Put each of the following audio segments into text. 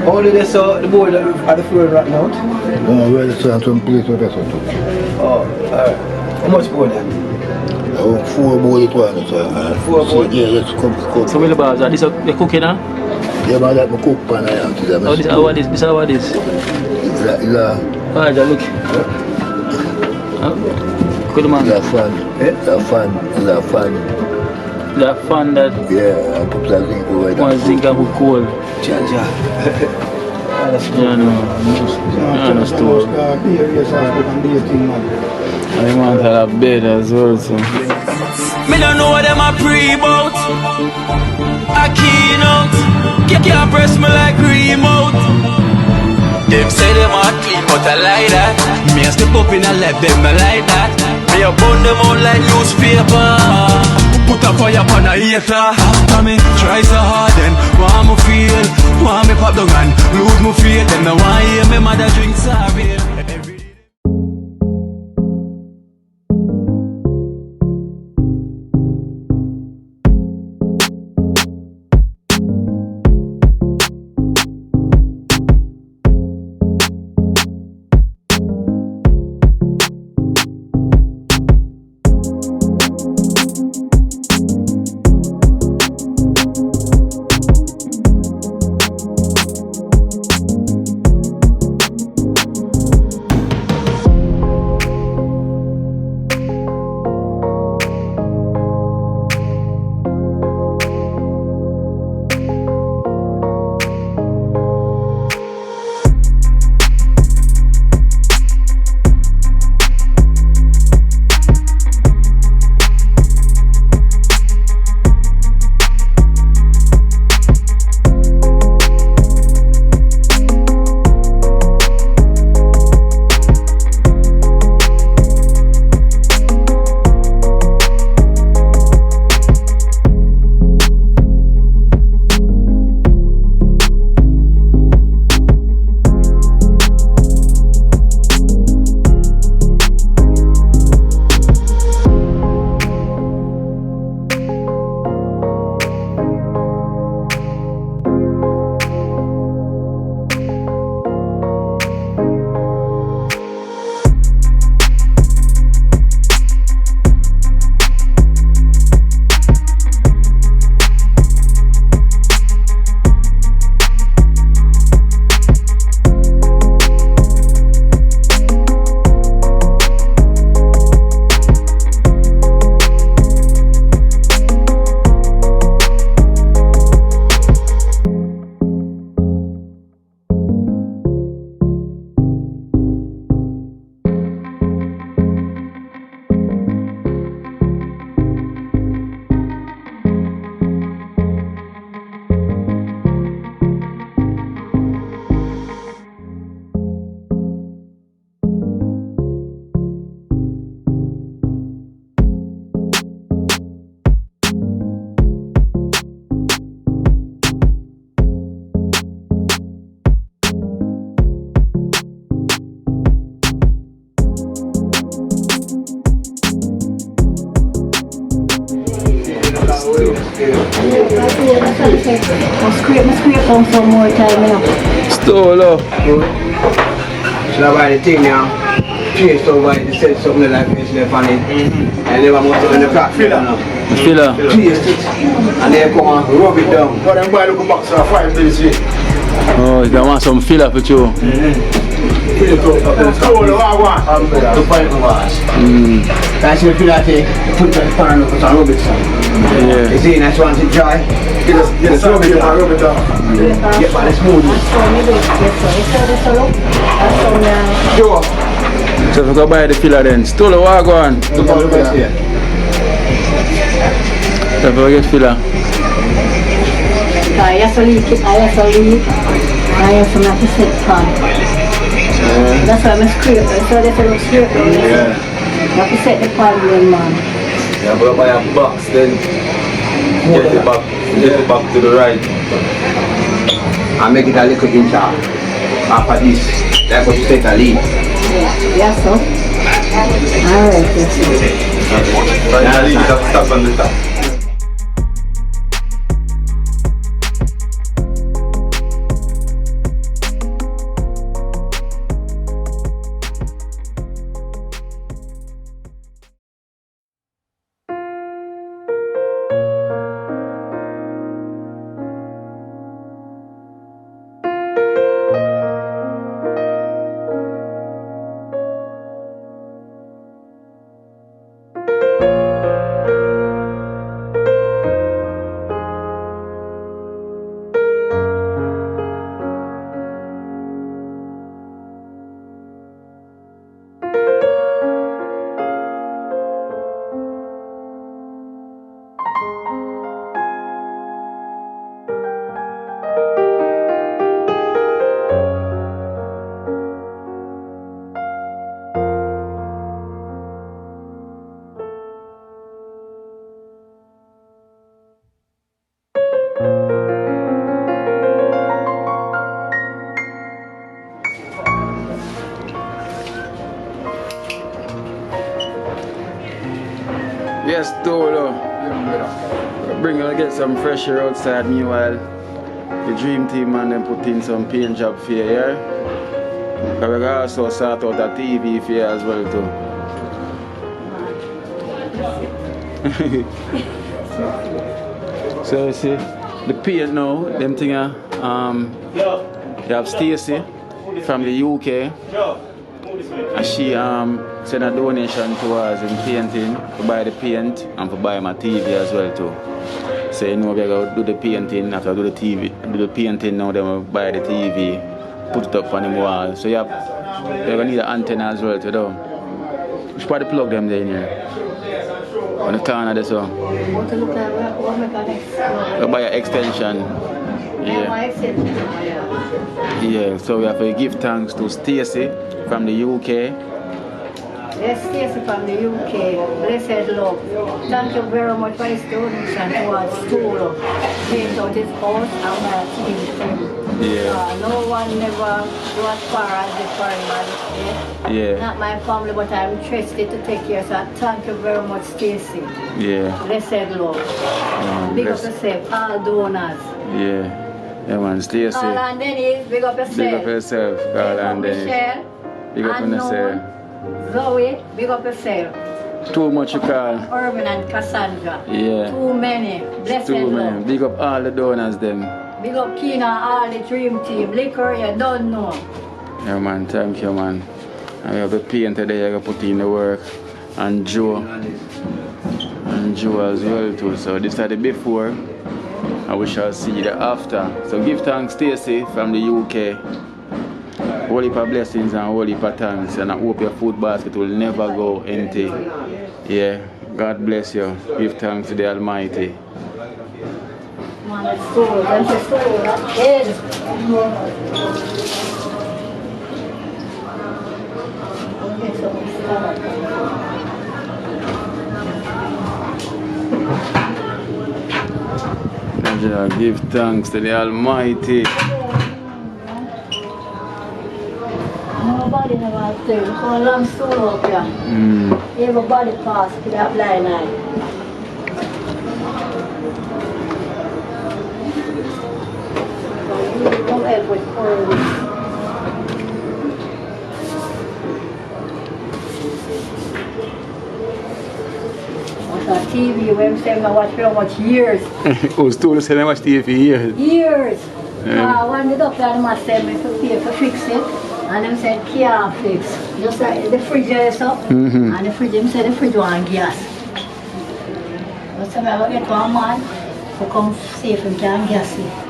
Only they saw the board at the floor right now? No, we're just trying to place with us. Oh, alright. How much board then? 4 board it was. 4 board? Yeah, let's come. So what about that? This is the cooking, huh? Yeah, but that my cook pan I am to them. Oh, this is how this? This is how this? Yeah. Alright, look. Good man. It's a fan. It's a fan. It's a fan. The fan that Yeah, I put that zinc over there. one zinc and put coal. Ja. Yeah, no store. I want to have a bed as well, so. Me don't know what them a pre-bout. A keynote. Can't press me like remote. Them say them a clean, but I like that. Me a step up in a left, them I like that. Me a burn them out like newspaper. Put a fire upon a hater. I me try so hard then want me feel, want me pop down and lose me faith. Them no want hear me mother drink sorry. Scrape on some more time now. Stole up. So I buy the thing now. Change over it, set something like this left on it. And then I'm going to the flat filler now. Filler. Paste it. And then come and rub it down. But I'm going to go back to 5 minutes. Oh, you want some filler for you? Fill it up. Cold, what I want. To find the wash. That's the filler thing. Put the pan up and rub it down. Yeah. You see, that's once it dry. Just rub it down. Rub it down. Get by the smoothness. Sure. So if you go buy the filler then, stole the wagon. So if you get filler. I have to leak it, I have to not to set pan. That's why I'm scrape. So they have to scrape. You have to set the pan then, man. Yeah, but buy a box then get it back to the right. I make it a little inch out. After this, that's what you take a lead. Yeah, so. Alright, yes. Finally, that stop on the top. Yes, Tolo. Bring her get some fresh air outside. Meanwhile, the dream team and them put in some paint job for you, yeah? But we can also sort out a TV for you as well too. So you see, the paint now, them thing you have Stacy from the UK. And she sent a donation to us in painting to buy the paint and to buy my TV as well too. So you know we're going to do the painting, after do the TV, do the painting now then we'll buy the TV, put it up on the wall. So you're going to need an antenna as well to do. You should probably plug them there in here. On the corner there so. We'll buy an extension. Yeah. Yeah, so we have to give thanks to Stacy from the UK. Yes, Stacy from the UK. Blessed love. Thank you very much for his donation towards school. Paint out his house and my team. Yeah. No one never go as far as the foreign man. Yeah. Not my family, but I'm trusted to take care. So thank you very much, Stacy. Yeah. Blessed love. Big up yourself, all donors. Yeah. Yeah man, Stacy. Carl and Dennis, big up yourself. Big up yourself, Carl and Dennis. Michelle. Big up on yourself. Zoe, big up yourself. Too much you call. Urban and Cassandra. Yeah. Too many. Blessed Too love. many. Big up all the donors them. Big up Kino, all the dream team. Liquor, you don't know. Yeah man, thank you man. And we have the painter there you put in the work. And Joe. And Joe as well too. So this is the before. And we shall see the after. So give thanks Stacy from the UK. Holy heap of blessings and holy heap of thanks. And I hope your food basket will never go empty. Yeah. God bless you. Give thanks to the Almighty. Man, it's cool. That's cool. That's good. Okay, so we start. Give thanks to the Almighty. Nobody never say, so long stool up here. Everybody pass to that blind eye. Don't help with all TV, when I'm saying I watch for how much years. Who's told us I watch TV for years? Years. When the doctor must send me to pay for fix it, and them said can't fix. Just like the fridge is up, and the fridge, them said the fridge want gas. But so I get one man to come see if he can gas it.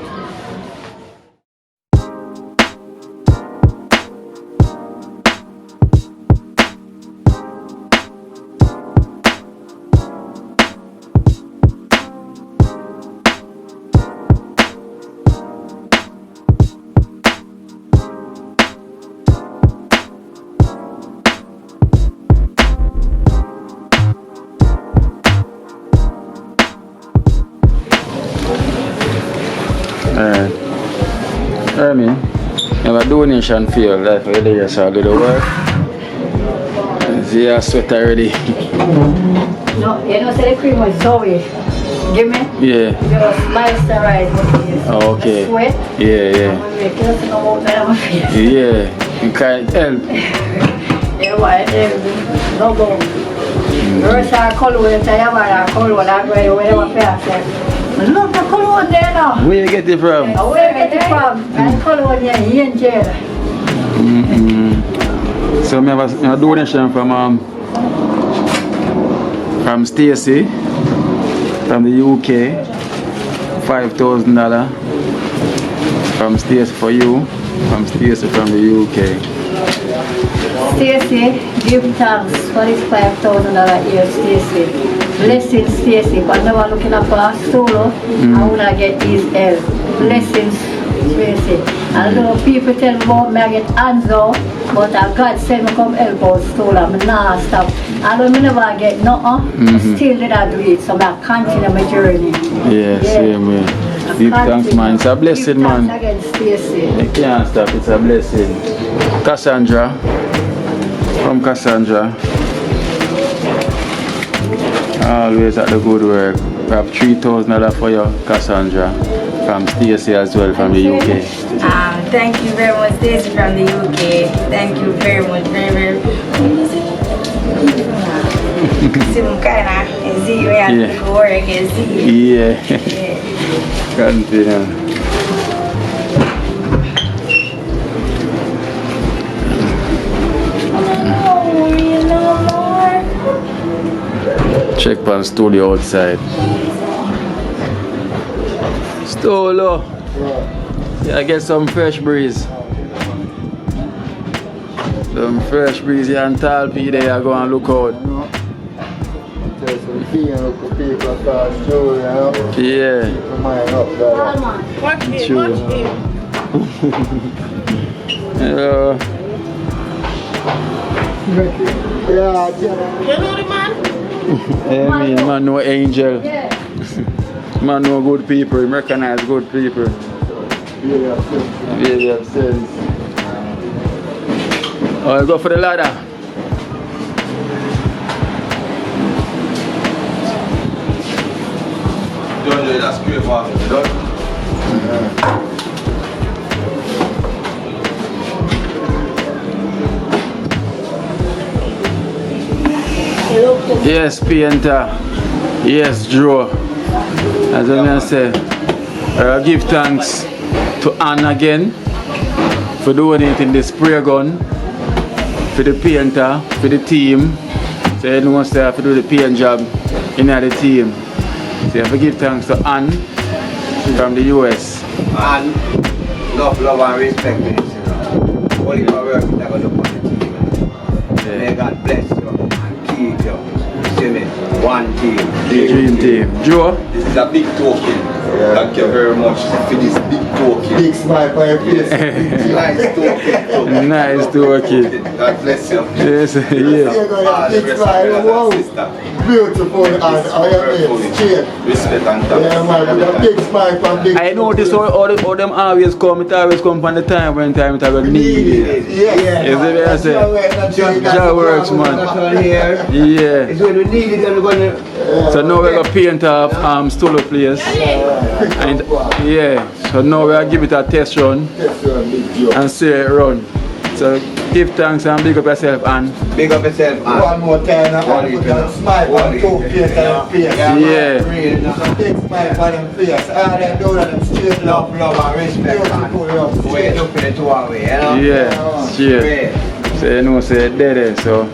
I mean, have a donation for you, like for the years I do the work. See your sweat already. No, you know, say the cream was Zoe. Give me? Yeah. Just moisturize my face. Oh, okay. The sweat. Yeah. Make it come out of my face. Yeah. You can't help. You know what? No go. First I call you, I have a call you, I'm going to wear a fair. Look, the color there now. Where you get it from? Where you get it from? I call you here in jail. So I have a donation from Stacy from the UK, $5,000 from Stacy for you, from Stacy from the UK. Stacy, give thanks for this $5,000 here, Stacy. Blessings, Stacy. When I was looking up for a solo, I would not get his help. Blessings, Stacy. I know people tell me about me I get hands out, but God send me come help out solo. I'm not stop. I don't never get nothing. Still did I do it, so I continue my journey. Yeah, same way. Give thanks, man. It's a blessing, man. Give thanks again, Stacy. You can't stop. It's a blessing. Cassandra, from Cassandra. Always at the good work. We have $3,000 for you, Cassandra. From Stacy as well, from the UK. Thank you very much, Stacy from the UK. Thank you very much, very. Some kind of easy way to work, easy. Yeah. Continue. Check pan studio outside. Stolo. Yeah, get some fresh breeze. Some fresh breeze here and tall people there go and look out. Yeah. True. Hello. Yeah, man know angel. Man know good people, recognize good people. Really have sense. Oh, go for the ladder. Don't that's great, man. Yes, Painter. Yes, Joe. As I say, I give thanks to Anne again for donating the spray gun, for the painter, for the team. So you know say I have to do the paint job in the team. So I have to give thanks to Anne from the US. And love and respect this, you know. Only my work is never look on the team. May God bless you and keep you. See me? One team. Dream team. Joe? This is a big token. Thank you very much for this big token. Big smile for your face. Nice token. Nice token. God bless you. Yes, yes. Big smile, wow. Beautiful and I am straight. Respect and Yeah, man, with a big smile from big. I notice all them always come, it always come from the time when time it will need it. Yeah. Is it what I say? Jah works, man. It's Yeah. when we need it and we're gonna. So now we're gonna paint off Stolo place. And yeah, so now we're gonna give it a test run and see it run. So give thanks and big up yourself and Big up yourself. One more time, I want to put a smile on two face and face. yeah. Big smile on them face. All them do that, them straight love. Love and respect. Beautiful love. Wait up in the two-way, you know? Yeah, straight. So you know say dead so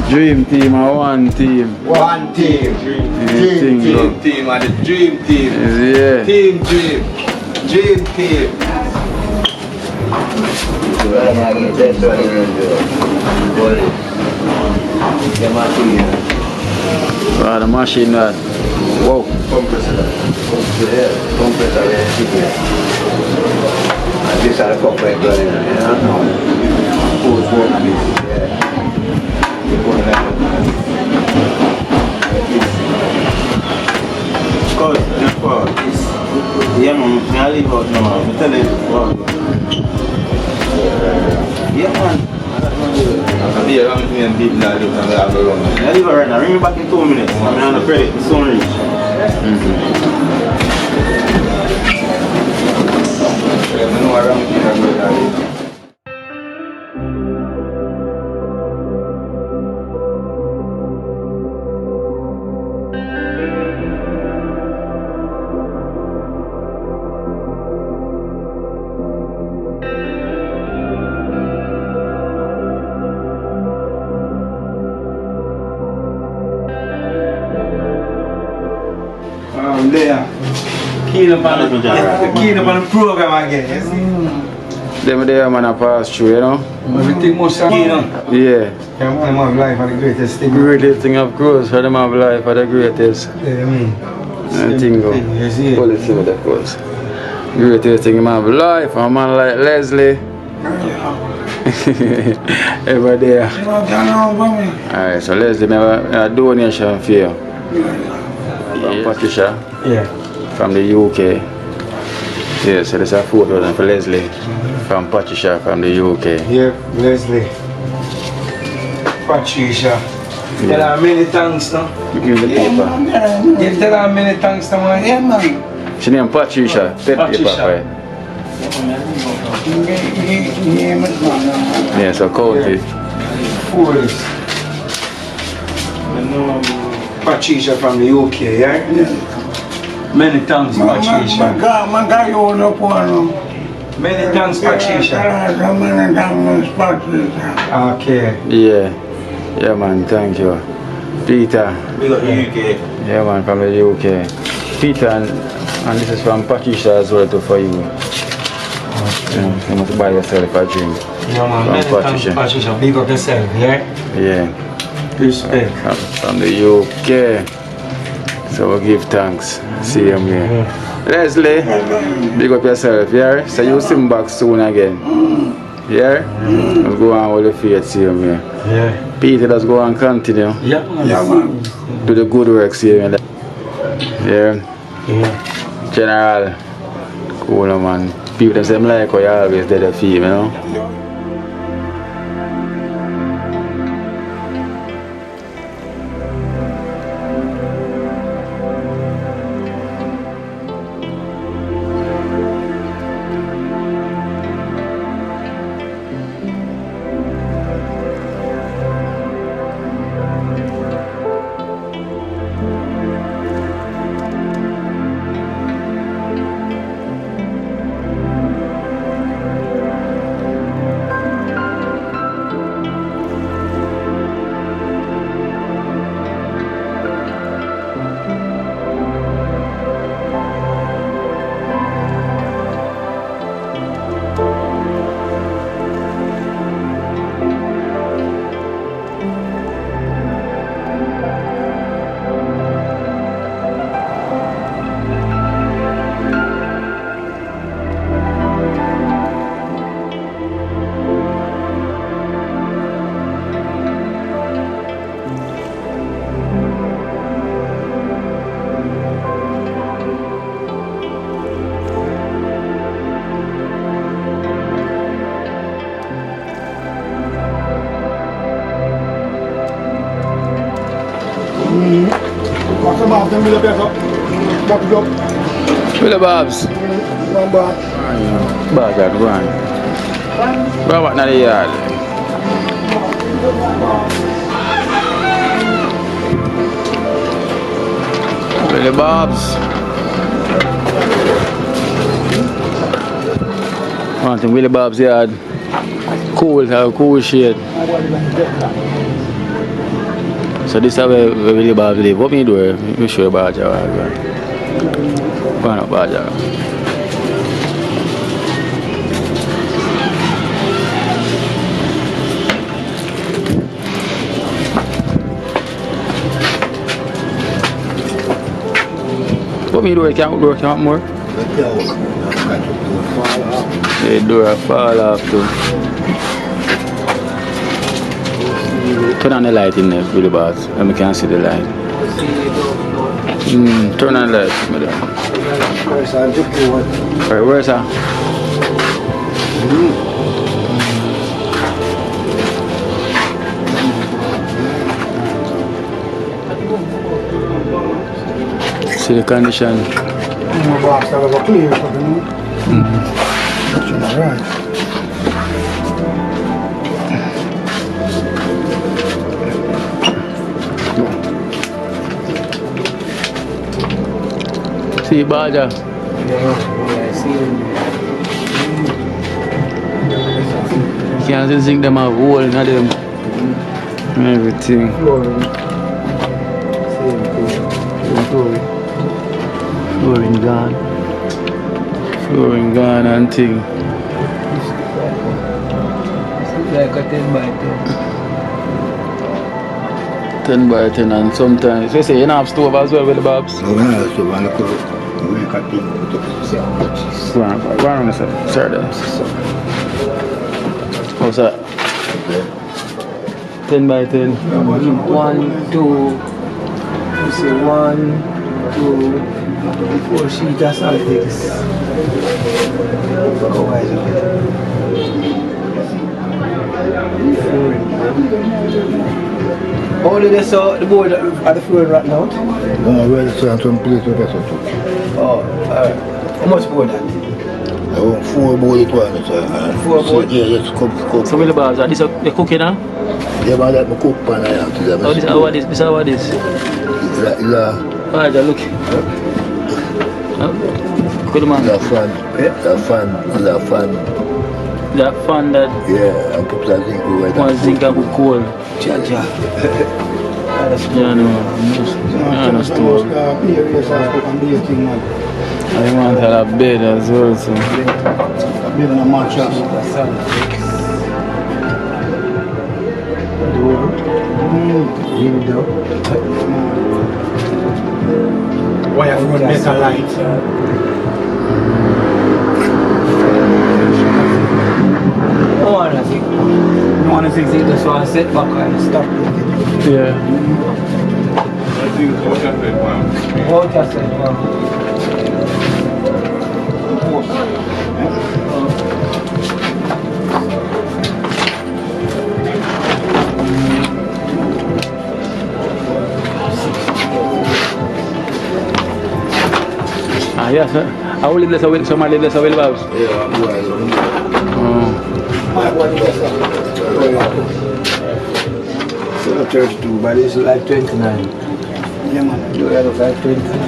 dream team and one team. One team. Dream Dream team and the dream team. Yeah. Team dream. Dream team. Wow, the machine that. Whoa. Compressor. And this are the cup right there, you know? Full work on this, yeah. Cause yeah, man, I leave out now. I tell you, yeah, man. be around me and people that live and have around. I leave it right now. Ring me back in 2 minutes. I'm on the credit. It's soon reach. I know around here I'm going to leave. There. Kino on the program again, you see? Them there man a pass through, you know? Everything must have Kino. Yeah. Them have life are the greatest thing. Greatest thing of course, for them have life are the greatest. Yeah, I mean. I think go. You see it? Well, it's with of course. Greatest thing in my life, a man like Leslie. Ever there. Alright, so Leslie, I have a donation for you. From Patricia. Yeah. From the UK. Yeah, so there's a photo for Leslie from Patricia from the UK. Yeah, Leslie. Patricia. Tell her many thanks now. Give me the paper. You tell her many thanks now. Yeah, man. She named Patricia. Patricia. Yeah, so county. Fools. Patricia from the UK, yeah? Many thanks, Patricia. Many thanks, Patricia. Okay. Yeah man, thank you. Peter. We got the UK. Yeah man, from the UK. Peter and this is from Patricia as well too for you. You must buy yourself a drink. Yeah man, many thanks, Patricia. Big up yourself, yeah? Yeah. Respect. From the UK. So we give thanks. See him here. Leslie, big up yourself, yeah? So you'll see him back soon again. Yeah? We'll go on with the faith, see him here. Yeah. Peter, let's go and continue. Yeah, man. Do the good work, see him. Yeah? Yeah. General. Cool, man. People say, like how you always did a film, you know? Willie Bobs. Bag go on. Go back to the yard. Willie Bobs. Want in Willie Bob's yard. Cool shade. So this is where Willie Bobs live. What me do? Me show you about your Go on up, Baja. What me do? I can't work out more. The door fall off too. Turn on the light in there, Willie Bobs. Let me can see the light. Turn on the light, madam. Alright, where's that? See the condition. My box have a clear for the new. Alright. See Baja. Yeah, I see him. Can't just think them have hole in them. Everything. Flooring. Same thing. Flooring gone. Flooring gone and thing. It's like a 10 by 10. 10 by 10 and sometimes. So you say you don't have stove as well with the Babs? No, I have to run a thing. Go on, sir. How's that? 10 by 10. 1, 2. You say 1, 2, 4 sheets. That's all it takes. Go wide. Only they saw the board at the floor right now. No, well, it's on some place with us. Oh, alright. How much board that? Oh, 4 board it was, sir. 4 board? Yeah, let's cook. So with the Babs, this is the cooking now? Yeah, man, let me cook pan I have to them. Oh, this is what this? This is what this? Alright, look. Good man. The fan. That fan that Yeah, and put that zinc over there. one zinc and put coal. Cha-cha. Yeah, no. Yeah, no stove. I want to have a bed as well, so. Bed and a mattress. Why have you make a light? No one has it. No one has it. Just want to sit back and stop. Yeah. What you said, Yes, sir. I will leave this somebody leave this away, Babs. Yeah, So 32, but it's like 29. yeah, man. You have like 29.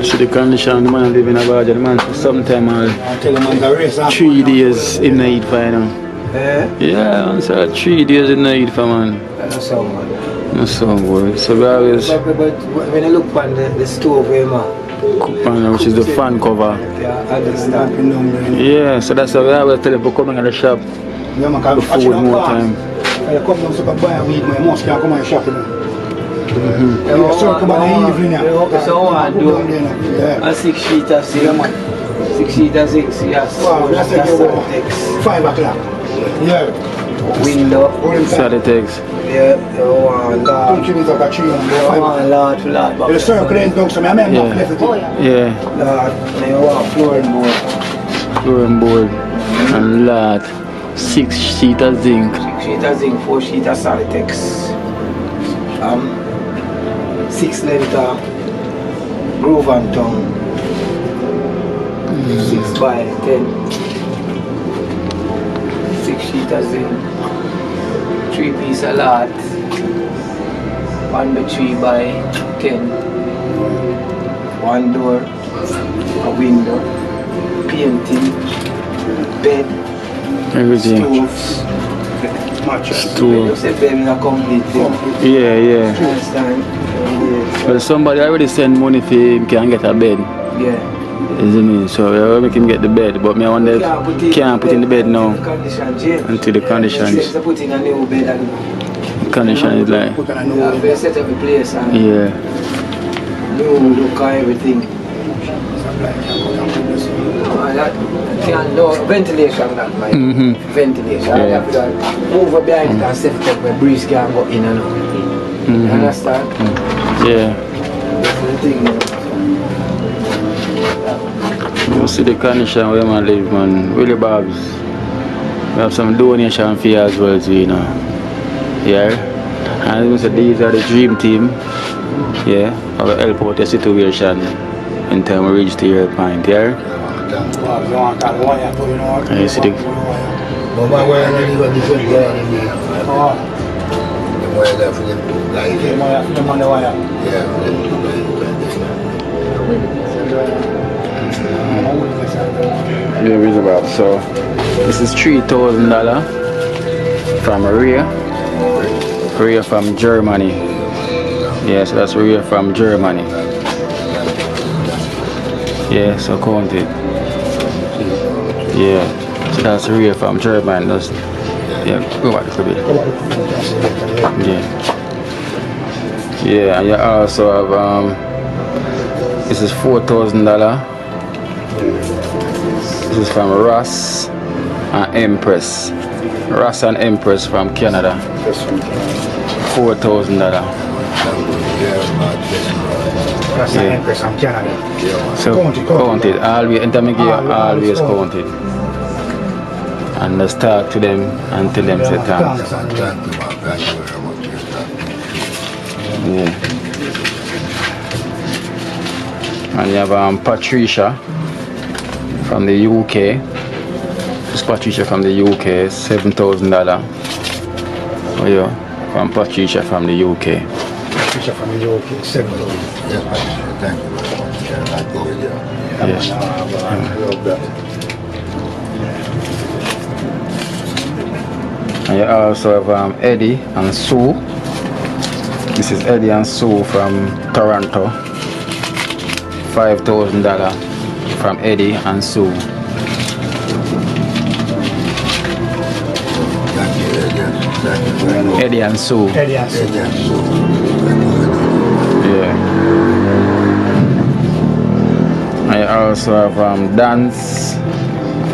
See the condition the man living about the man for some time I tell him the race 3 days in the heat for him. Yeah, man, so 3 days in the heat for man. That's so man. That's so good. So we always But when you look on the stove, cook pan, which is the fan cover. yeah, I understand. Yeah, so that's why we always tell people coming at the shop Yeah, man, the food more time. I come down to buy a week, my must can't come and shop. Yeah, so come on the evening. So I do Yeah. a 6 sheet of 6. 6 sheet of 6, yes. Wow, that's like all it about takes. 5 o'clock. Yeah. Window. So it takes. Yeah, you want Don't you like a tree on the You 5 want o'clock. lot. The circle ain't done, so I remember left it. Yeah, You want flooring board. flooring board and lot. 6 sheet of zinc. 6 sheet of zinc, 4 sheet of Solitex. 6 length of groove and tongue. 6 by 10. 6 sheet of zinc. 3 piece of lot. 1 by 3 by 10. 1 door. A window. Painting. Bed. Everything. Stoves. Stove. You say bed is a complete thing. Yeah. Understand? Well, somebody already send money for him can get a bed. Yeah. Is it me? So we will make him get the bed, but me I wonder can't put in the bed now until the conditions. To put in a new bed and Condition is like Put on a new yeah, window. set up a place and yeah. new look and everything. That can no ventilation that might ventilation. I have to over behind it and set it up where breeze can go in and out. You understand? Yeah. That's the thing. You see the condition where man live, man. Willie Babs. We have some donation fee as well, too, you know. Yeah. And we said these are the dream team. Yeah, I will help out the situation in time we reach to your point here. And you see the yeah, reasonable. So this is $3,000 from Ria from Germany. Yes, that's Ria from Germany. Yeah, so count it. Yeah, so that's Ria from Germany. That's, yeah, go back a bit. Yeah, and you also have this is $4,000. This is from Ross and Empress. Ross and Empress from Canada. $4,000. Ross and Empress from Canada. So count it. Always, always count it. And just talk to them and tell them say thanks. Yeah. And you have Patricia from the UK. This is Patricia from the UK, $7,000. Oh yeah, from Patricia from the UK. Patricia from the UK, $7,000. Yes, Patricia, thank you. Yes. I love that. And you also have Eddie and Sue. This is Eddie and Sue from Toronto. $5,000 from Eddie and Sue. Eddie and Sue. Eddie and Sue. Yeah. I also have Dance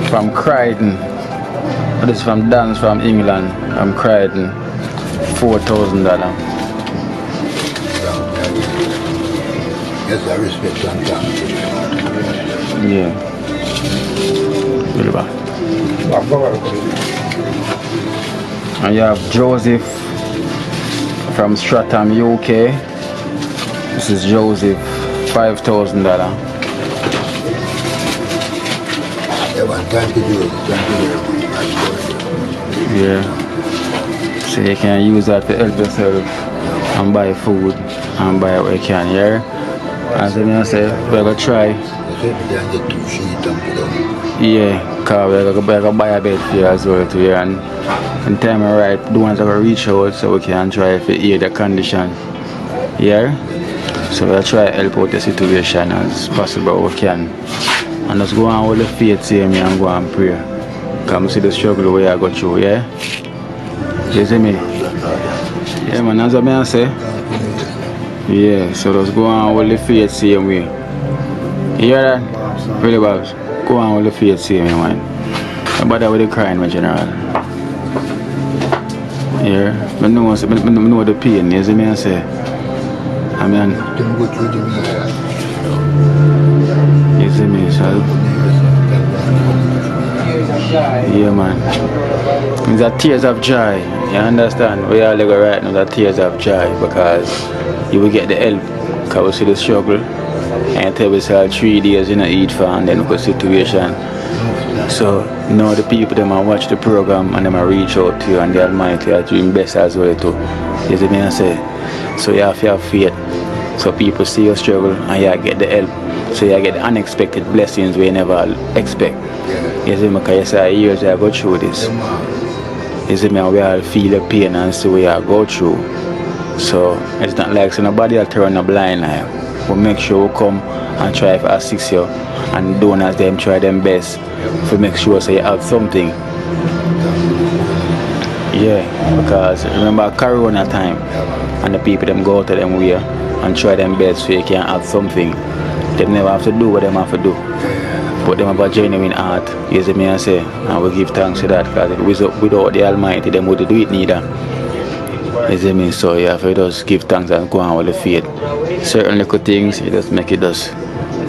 from Croydon. This is from Dance from England, from Croydon. $4,000. Yes, I respect sometimes. Yeah. Really bad. And you have Joseph from Stratham, UK. This is Joseph, $5,000. Yeah. So you can use that to help yourself and buy food and buy what you can, yeah? As I say, we're going to try. Yeah, because we're going to buy a bed for you as well too, yeah? And in time of right, the ones that will reach out so we can try to hear the condition. Yeah? So we'll try to help out the situation as possible we can. And just go on with the faith, see me and go and pray. Come see the struggle where I go through, yeah? You see me? Yeah man, that's what I say. Yeah, so just go on with the faith, same way. You hear that? Really, Babs? Go on with the faith, same way, man. Don't bother with the crying, in general. Yeah, I know the pain, you see me I say? I mean, you see me, so yeah man. It's a tears of joy, you understand? We all go right now, the tears of joy, because you will get the help, because we see the struggle. And tell us 3 days you know eat for and then look at the situation. So now the people them a watch the program and them a reach out to you and the Almighty are doing best as well too. You see me I say? So you have to have faith. So people see your struggle and you get the help. So you get the unexpected blessings we never expect. You see me? Because you say years I go through this. You see me? We all feel the pain and see we all go through. So it's not like so nobody will turn a blind eye. We make sure we come and try to assist you and donors them try them best to make sure so you have something. Yeah, because remember Corona time and the people them go to them way and try them best so you can have something. They never have to do what they have to do. But them have a genuine heart, you see me I say, and we give thanks to that because without the Almighty them wouldn't do it neither. You see me? So you have to just give thanks and go on with the faith. Certain little things, you just make it just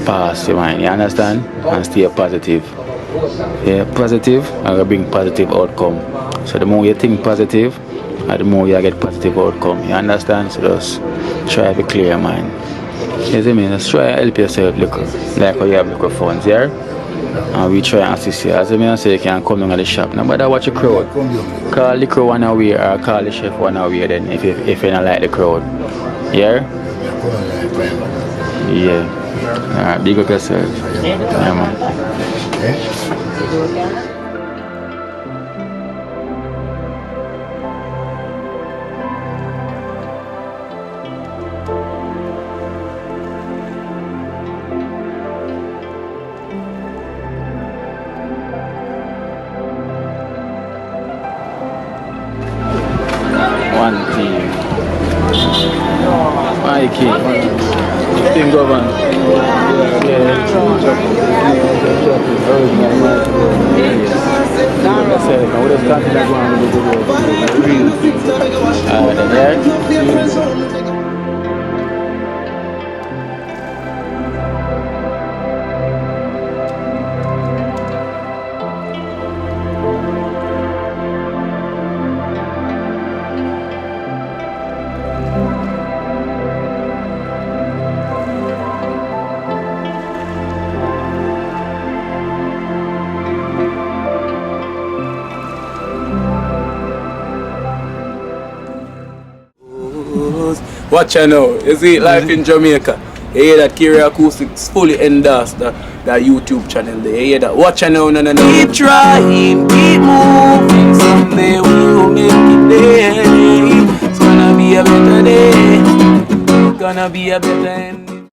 pass your mind, you understand? And stay positive. Yeah, positive, and bring positive outcome. So the more you think positive, the more you get positive outcome. You understand? So just try to clear your mind. You see me? Just try to help yourself little. Like how you have little funds here. And we try and assist you. As I say, you can come down to the shop. No matter what your crowd. Call the crew one away or call the chef one away then if you don't like the crowd. Yeah? Yeah. Alright, big up yourself. Yeah, man. One team. Mikey. Team govern. Watch out now, you see life in Jamaica. You hear that Kiri Acoustics fully endorsed that YouTube channel there. You hear that? Watch out now, no. Keep trying, keep moving. Someday we'll make it there. It's gonna be a better day. Gonna be a better end.